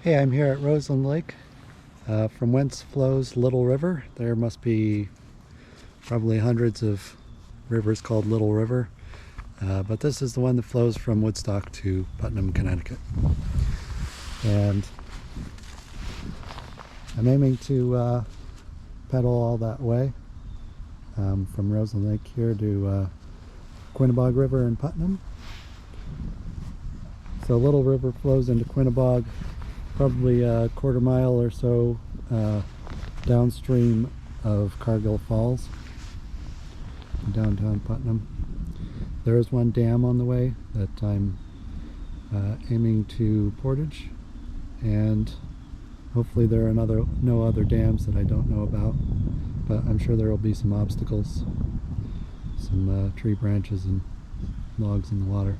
Hey, I'm here at Roseland Lake, from whence flows Little River. There must be probably hundreds of rivers called Little River, but this is the one that flows from Woodstock to Putnam, Connecticut. And I'm aiming to pedal all that way from Roseland Lake here to Quinebaug River in Putnam. So Little River flows into Quinebaug probably a quarter mile or so downstream of Cargill Falls in downtown Putnam. There is one dam on the way that I'm aiming to portage, and hopefully there are no other dams that I don't know about, but I'm sure there will be some obstacles, some tree branches and logs in the water.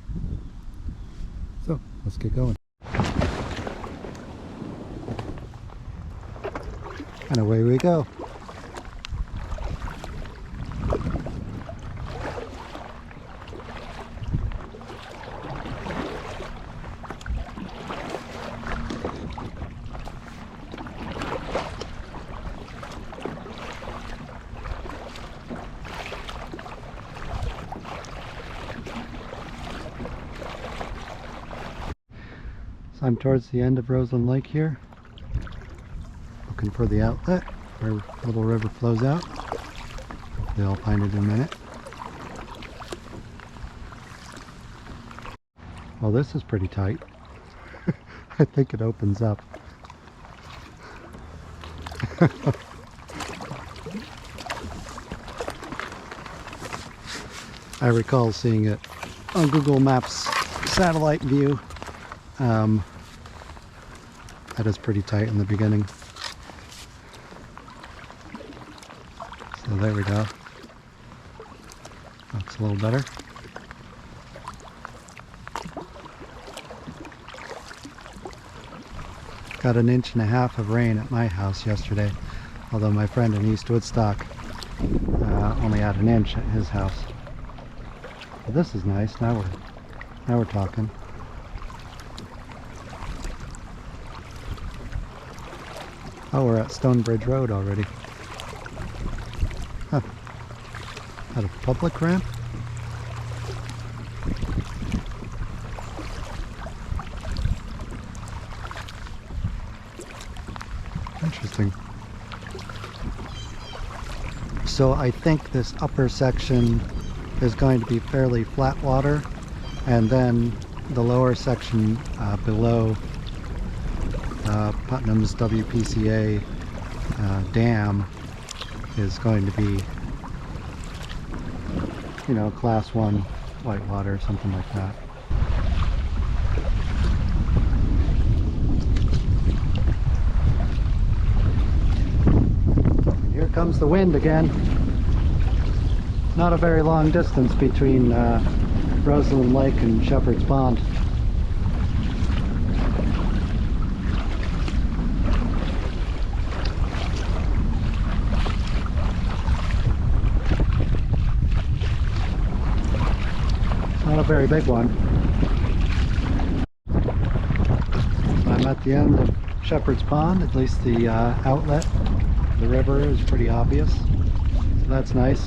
So let's get going. And away we go. So I'm towards the end of Roseland Lake here, looking for the outlet where Little River flows out. Hopefully I'll find it in a minute. Well, this is pretty tight. I think it opens up. I recall seeing it on Google Maps satellite view. That is pretty tight in the beginning. So there we go. Looks a little better. Got an inch and a half of rain at my house yesterday, although my friend in East Woodstock only had an inch at his house. But this is nice. Now we're talking. Oh, we're at Stonebridge Road already. Huh. At a public ramp? Interesting. So I think this upper section is going to be fairly flat water, and then the lower section below Putnam's WPCA dam is going to be, you know, class 1 whitewater or something like that. Here comes the wind again. Not a very long distance between Roseland Lake and Shepherd's Pond. Not a very big one. I'm at the end of Shepherd's Pond. At least the outlet, the river, is pretty obvious. So that's nice.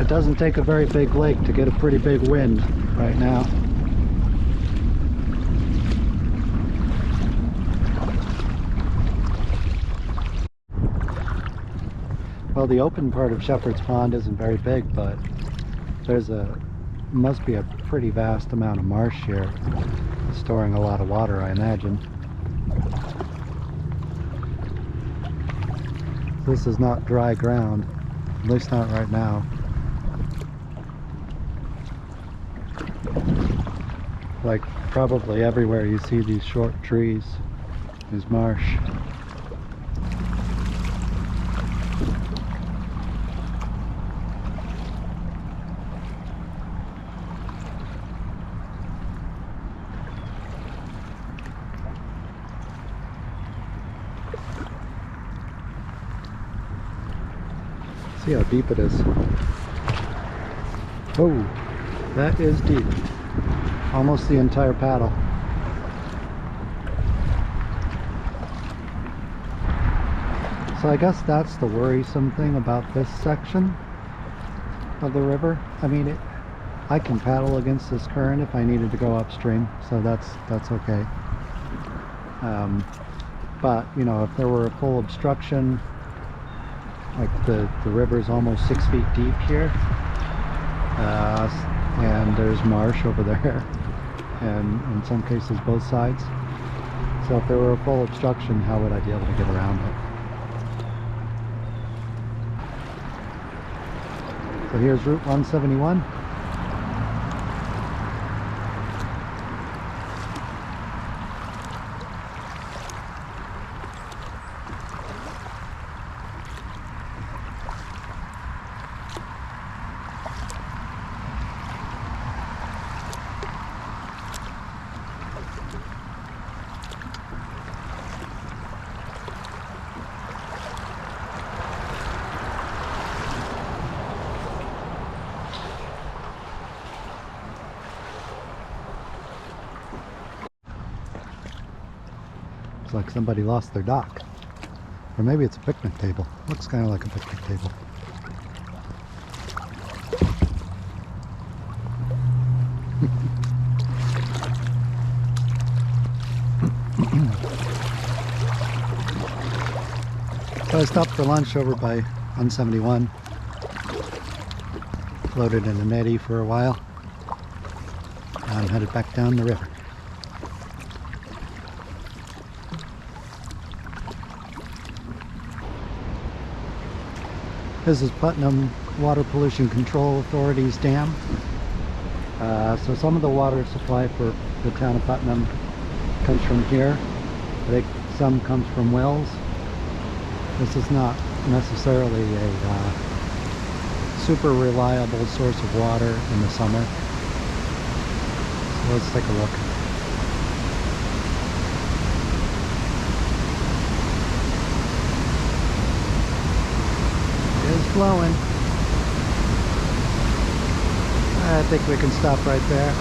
It doesn't take a very big lake to get a pretty big wind right now. Well, the open part of Shepherd's Pond isn't very big, but there's must be a pretty vast amount of marsh here, storing a lot of water, I imagine. This is not dry ground, at least not right now. Like probably everywhere you see these short trees is marsh. See how deep it is. Oh, that is deep. Almost the entire paddle. So I guess that's the worrisome thing about this section of the river. I mean, I can paddle against this current if I needed to go upstream, so that's okay. But you know, if there were a full obstruction, like the river's almost 6 feet deep here, and there's marsh over there, and in some cases both sides. So if there were a full obstruction, how would I be able to get around it? So here's Route 171. Looks like somebody lost their dock. Or maybe it's a picnic table. Looks kind of like a picnic table. So I stopped for lunch over by 171. Floated in an eddy for a while. Now I'm headed back down the river. This is Putnam Water Pollution Control Authority's dam. So some of the water supply for the town of Putnam comes from here. I think some comes from wells. This is not necessarily a super reliable source of water in the summer. So let's take a look. It's flowing. I think we can stop right there.